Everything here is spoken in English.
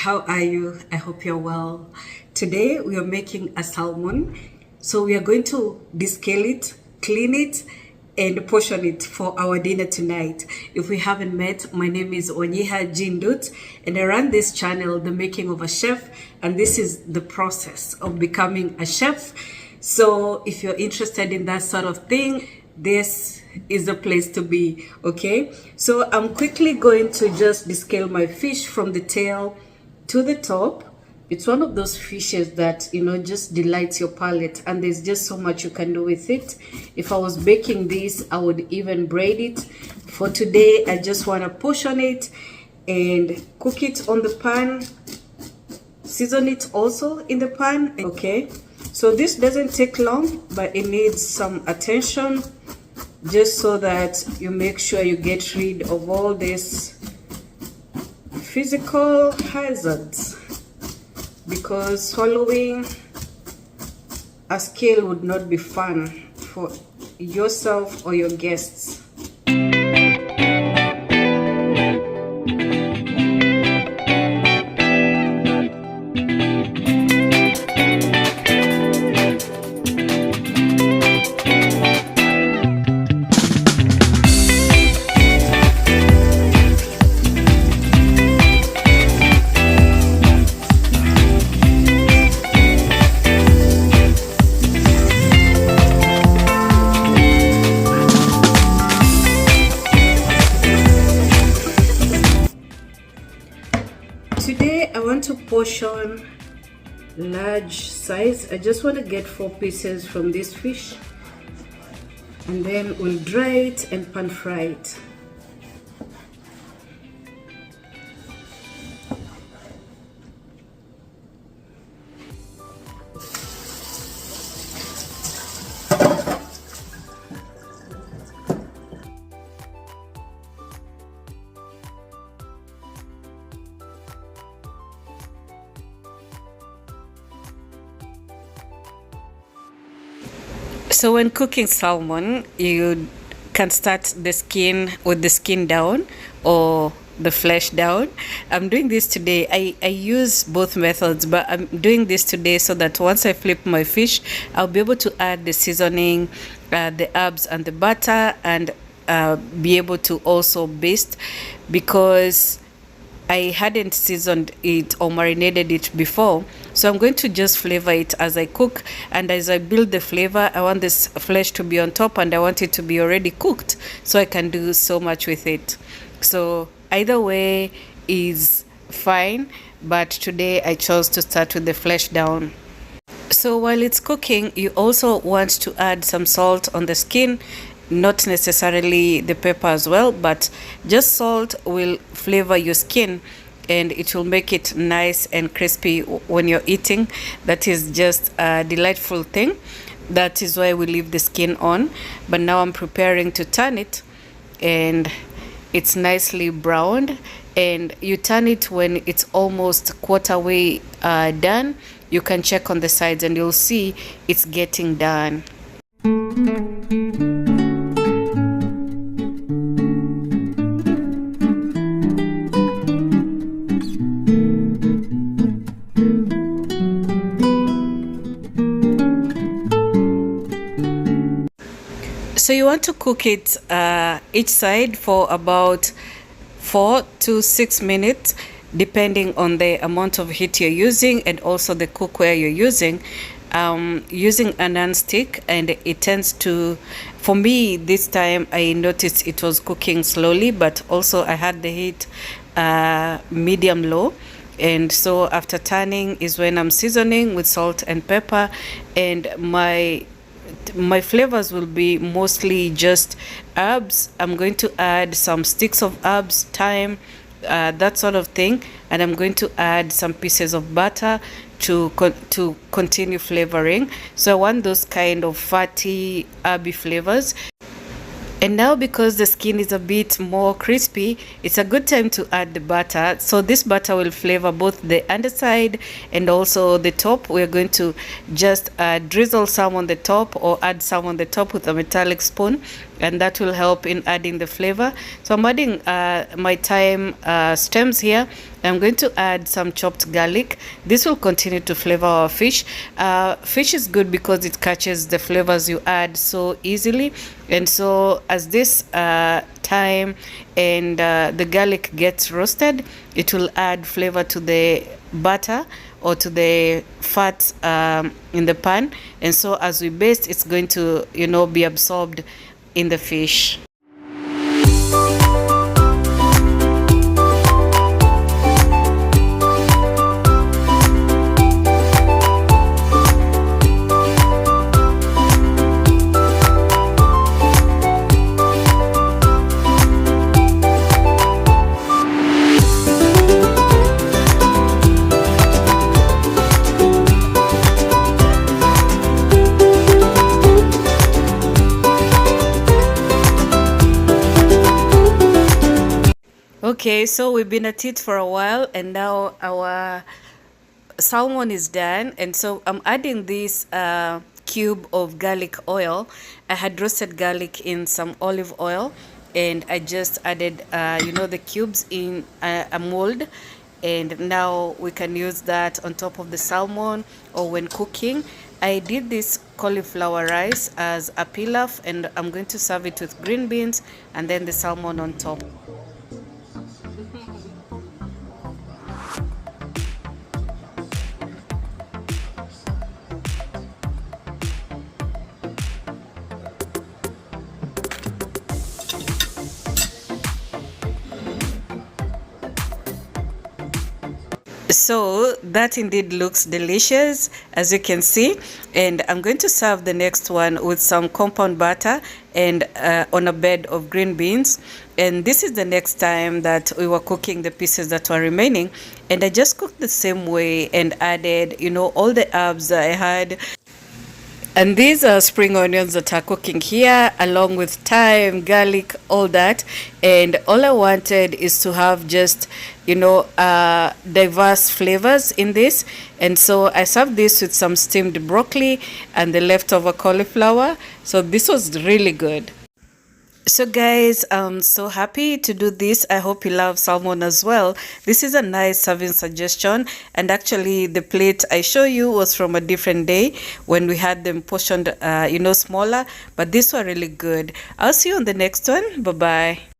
how are you? I hope you're well. Today we are making a salmon. So we are going to descale it, clean it, and portion it for our dinner tonight. If we haven't met, my name is Onyiha Jindut, and I run this channel, The Making of a Chef, and this is the process of becoming a chef. So if you're interested in that sort of thing, this is the place to be. Okay, so I'm quickly going to just descale my fish from the tail to the top. It's one of those fishes that, just delights your palate, and there's just so much you can do with it. If I was baking this, I would even braid it. For today, I just want to portion it and cook it on the pan, season it also in the pan. Okay, so this doesn't take long, but it needs some attention, just so that you make sure you get rid of all these physical hazards, because swallowing a scale would not be fun for yourself or your guests. Today I want to portion large size. I just want to get 4 pieces from this fish, and then we'll dry it and pan fry it. So when cooking salmon, you can start the skin with the skin down or the flesh down. I'm doing this today. I use both methods, but I'm doing this today so that once I flip my fish, I'll be able to add the seasoning, the herbs and the butter, and be able to also baste, because I hadn't seasoned it or marinated it before. So I'm going to just flavor it as I cook, and as I build the flavor, I want this flesh to be on top, and I want it to be already cooked so I can do so much with it. So either way is fine, but today I chose to start with the flesh down. So while it's cooking, you also want to add some salt on the skin, not necessarily the pepper as well, but just salt will flavor your skin, and it will make it nice and crispy when you're eating. That is just a delightful thing. That is why we leave the skin on. But now I'm preparing to turn it, and it's nicely browned, and you turn it when it's almost quarter way done. You can check on the sides and you'll see it's getting done. So you want to cook it each side for about 4 to 6 minutes, depending on the amount of heat you're using and also the cookware you're using. Using a non-stick, and it tends to, for me this time I noticed it was cooking slowly, but also I had the heat medium low. And so after turning is when I'm seasoning with salt and pepper, and my flavors will be mostly just herbs. I'm going to add some sticks of herbs, thyme, that sort of thing, and I'm going to add some pieces of butter to continue flavoring. So I want those kind of fatty herby flavors. And now, because the skin is a bit more crispy, it's a good time to add the butter. So this butter will flavor both the underside and also the top. We're going to just drizzle some on the top, or add some on the top with a metallic spoon, and that will help in adding the flavor. So I'm adding my thyme stems here. I'm going to add some chopped garlic. This will continue to flavor our fish. Fish is good because it catches the flavors you add so easily, and so as this thyme and the garlic gets roasted, it will add flavor to the butter or to the fat in the pan, and so as we baste, it's going to, you know, be absorbed in the fish. Okay, so we've been at it for a while, and now our salmon is done. And so I'm adding this cube of garlic oil. I had roasted garlic in some olive oil, and I just added you know, the cubes in a mold, and now we can use that on top of the salmon or when cooking. I did this cauliflower rice as a pilaf, and I'm going to serve it with green beans and then the salmon on top. So that indeed looks delicious, as you can see, and I'm going to serve the next one with some compound butter and on a bed of green beans. And this is the next time that we were cooking the pieces that were remaining, and I just cooked the same way and added, you know, all the herbs that I had. And these are spring onions that are cooking here, along with thyme, garlic, all that. And all I wanted is to have just, you know, diverse flavors in this. And so I served this with some steamed broccoli and the leftover cauliflower. So this was really good. So guys, I'm so happy to do this. I hope you love salmon as well. This is a nice serving suggestion, and actually the plate I show you was from a different day when we had them portioned you know, smaller, but these were really good. I'll see you on the next one. Bye bye.